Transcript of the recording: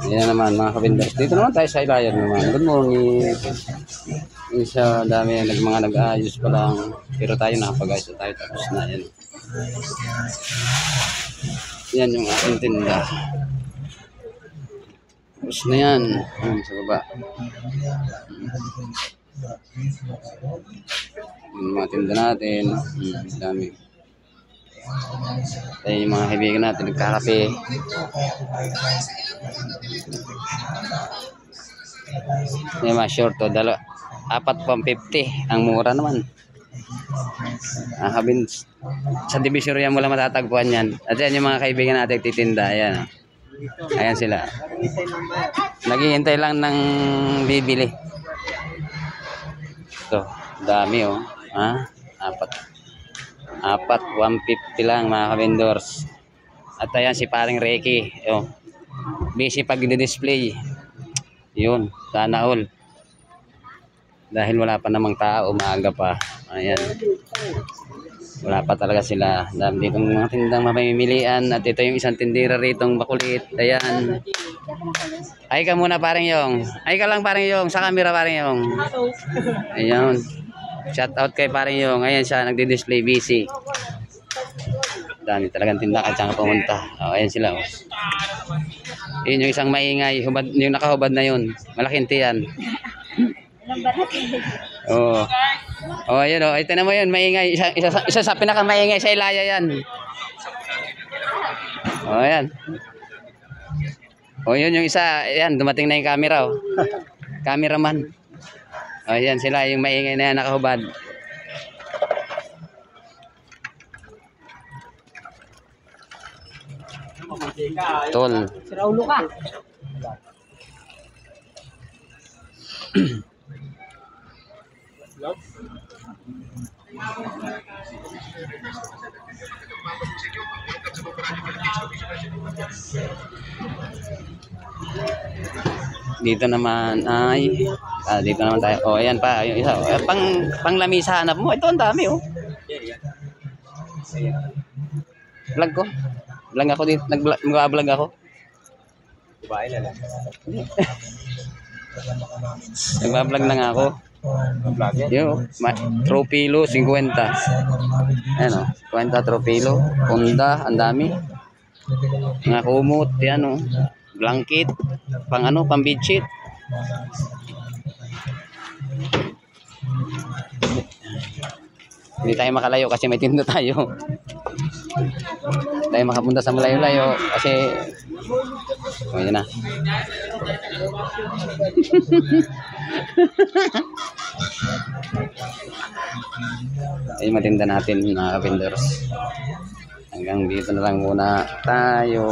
Ayan naman mga kabinders. Dito naman tayo sa Ilayan naman. Good morning. Isa dami mga nag-aayos pa lang. Pero tayo nakapag-ayos tayo tapos na yan. Yan yung aking tinda. Tapos na yan. Ayan sa baba. Yung mga tinda natin. Dami. Tayo yung mga kaibigan natin nagkakape. Yung mga short to, 4.50 ang mura naman. Sa Divisoria mo lang matatagpuan yan. At yan yung mga kaibigan natin titinda. Ayan. Ayan sila. Naghihintay lang ng bibili. Ito, dami oh. Ha? 150 lang mga kabindors. At ayan si paring Ricky. Oh. Busy pag di-display. Yun, sana all. Dahil wala pa namang tao, maaga pa. Ayan. Wala pa talaga sila. Dami ditong mga tindang mamimilian. At ito yung isang tindira ritong makulit. Ayan. Ay ka muna paring Yong. Ay ka lang paring Yong. Sa camera paring Yong. Ayan. Shout out kay paring Yong. Ayan siya, nagdi-display busy. Dami talagang tinda at saan pumunta. Oh, ayan sila. Oh. Yun yung isang maingay. Hubad, yung nakahubad na yun. Malaking tiyan. Oo. Oh, ayun oh. Ito na mo yun, maingay. Isa sa pinakamaingay sa Ilaya yan. Oh, ayan. Oh, yun yung isa. Ayan, dumating na yung camera oh. Cameraman. Oh, ayan sila yung maingay na yan, nakahubad. Tol. Siraulo ka. Dito naman ay dito naman tayo. Oh, ayan pa, yung isa. Pang lamisa hanap mo. Ito ang dami oh. Vlog ko. Vlog ako dito, nag-vlog ako. Kumain na lang. Nag-vlog lang ako. Yo, tropilo 50. Ano, 50 tropilo, Honda, ang dami. Mga kumot, yan oh. Blanket, pang bedsheet. Hindi tayo makalayo kasi may tinda tayo. Tayo makapunta sa malayo-layo kasi oh, yun na. Ay matinda natin mga vendors. Hanggang dito na lang muna tayo.